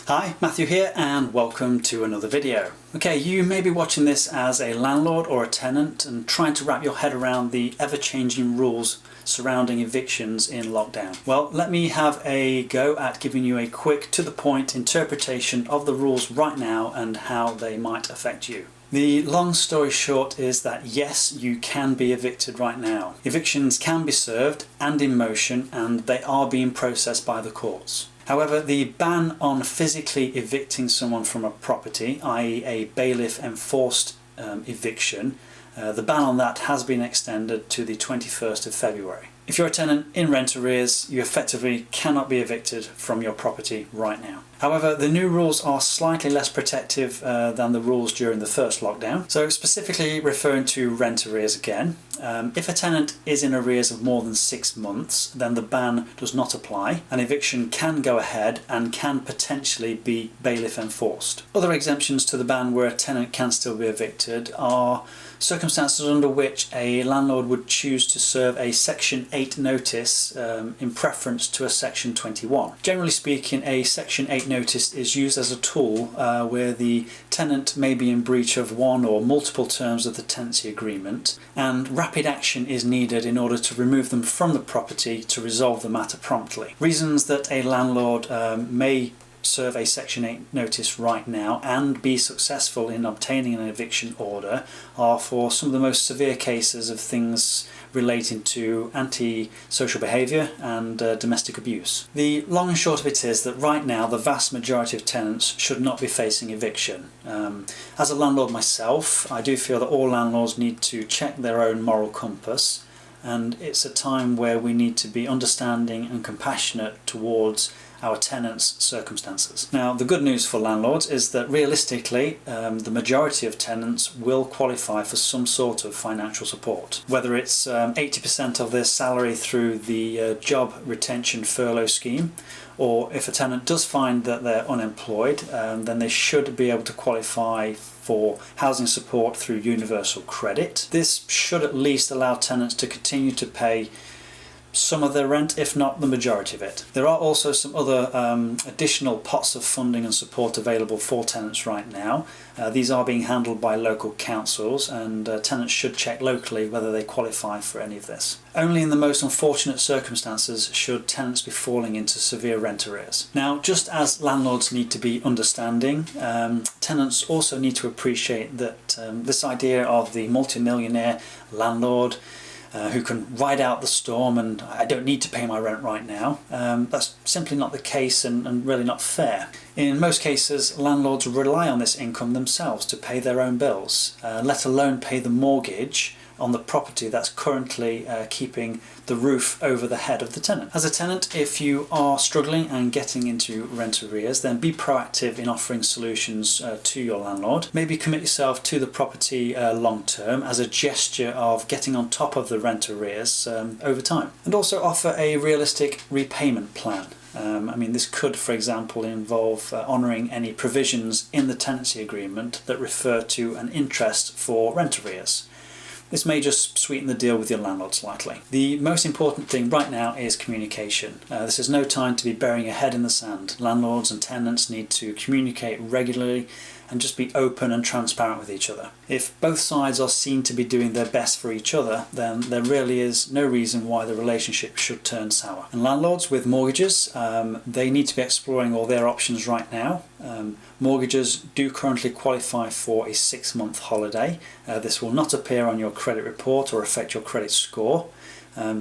Hi, Matthew here and welcome to another video. Okay, you may be watching this as a landlord or a tenant and trying to wrap your head around the ever-changing rules surrounding evictions in lockdown. Well, let me have a go at giving you a quick, to-the-point interpretation of the rules right now and how they might affect you. The long story short is that yes, you can be evicted right now. Evictions can be served and in motion, and they are being processed by the courts. However, the ban on physically evicting someone from a property, i.e. a bailiff-enforced eviction, the ban on that has been extended to the 21st of February. If you're a tenant in rent arrears, you effectively cannot be evicted from your property right now. However, the new rules are slightly less protective than the rules during the first lockdown. So specifically referring to rent arrears again, if a tenant is in arrears of more than 6 months, then the ban does not apply. An eviction can go ahead and can potentially be bailiff enforced. Other exemptions to the ban where a tenant can still be evicted are circumstances under which a landlord would choose to serve a Section 8 notice in preference to a Section 21. Generally speaking, a Section 8 notice is used as a tool where the tenant may be in breach of one or multiple terms of the tenancy agreement, and rapid action is needed in order to remove them from the property to resolve the matter promptly. Reasons that a landlord may serve a Section 8 notice right now and be successful in obtaining an eviction order are for some of the most severe cases of things relating to anti-social behaviour and domestic abuse. The long and short of it is that right now the vast majority of tenants should not be facing eviction. As a landlord myself, I do feel that all landlords need to check their own moral compass, and it's a time where we need to be understanding and compassionate towards our tenants' circumstances. Now, the good news for landlords is that realistically the majority of tenants will qualify for some sort of financial support. Whether it's 80% of their salary through the job retention furlough scheme, or if a tenant does find that they're unemployed, then they should be able to qualify for housing support through universal credit. This should at least allow tenants to continue to pay some of their rent, if not the majority of it. There are also some other additional pots of funding and support available for tenants right now. These are being handled by local councils, and tenants should check locally whether they qualify for any of this. Only in the most unfortunate circumstances should tenants be falling into severe rent arrears. Now, just as landlords need to be understanding, tenants also need to appreciate that this idea of the multi-millionaire landlord who can ride out the storm and I don't need to pay my rent right now, that's simply not the case and really not fair. In most cases, landlords rely on this income themselves to pay their own bills, let alone pay the mortgage on the property that's currently keeping the roof over the head of the tenant. As a tenant, if you are struggling and getting into rent arrears, then be proactive in offering solutions to your landlord. Maybe commit yourself to the property long term as a gesture of getting on top of the rent arrears over time. And also offer a realistic repayment plan. This could, for example, involve honouring any provisions in the tenancy agreement that refer to an interest for rent arrears. This may just sweeten the deal with your landlord slightly. The most important thing right now is communication. This is no time to be burying your head in the sand. Landlords and tenants need to communicate regularly and just be open and transparent with each other. If both sides are seen to be doing their best for each other, then there really is no reason why the relationship should turn sour. And landlords with mortgages, they need to be exploring all their options right now. Mortgages do currently qualify for a 6-month holiday. This will not appear on your credit report or affect your credit score.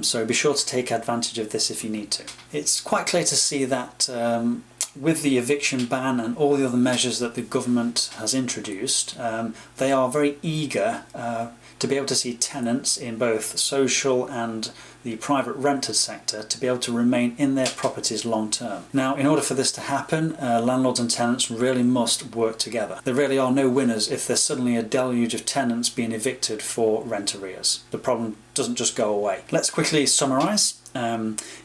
So be sure to take advantage of this if you need to. It's quite clear to see that with the eviction ban and all the other measures that the government has introduced, they are very eager to be able to see tenants in both social and the private renter sector to be able to remain in their properties long term. Now, in order for this to happen, landlords and tenants really must work together. There really are no winners if there's suddenly a deluge of tenants being evicted for rent arrears. The problem doesn't just go away. Let's quickly summarise.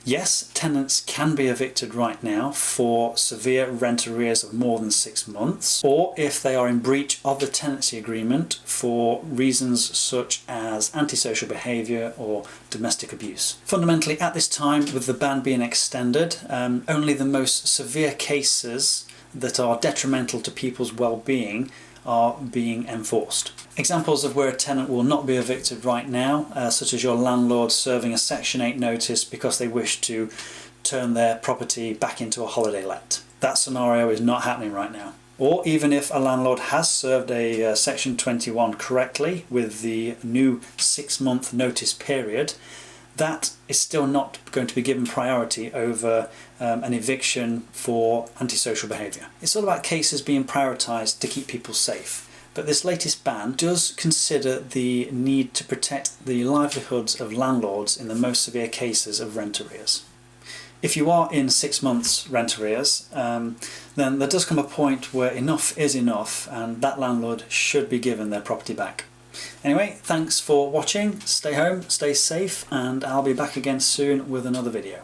Yes, tenants can be evicted right now for severe rent arrears of more than 6 months, or if they are in breach of the tenancy agreement for reasons such as antisocial behaviour or domestic abuse. Fundamentally, at this time, with the ban being extended, only the most severe cases that are detrimental to people's well-being are being enforced. Examples of where a tenant will not be evicted right now, such as your landlord serving a Section 8 notice because they wish to turn their property back into a holiday let. That scenario is not happening right now. Or even if a landlord has served a Section 21 correctly with the new 6-month notice period, that is still not going to be given priority over an eviction for antisocial behaviour. It's all about cases being prioritised to keep people safe. But this latest ban does consider the need to protect the livelihoods of landlords in the most severe cases of rent arrears. If you are in 6 months rent arrears, then there does come a point where enough is enough and that landlord should be given their property back. Anyway, thanks for watching, stay home, stay safe, and I'll be back again soon with another video.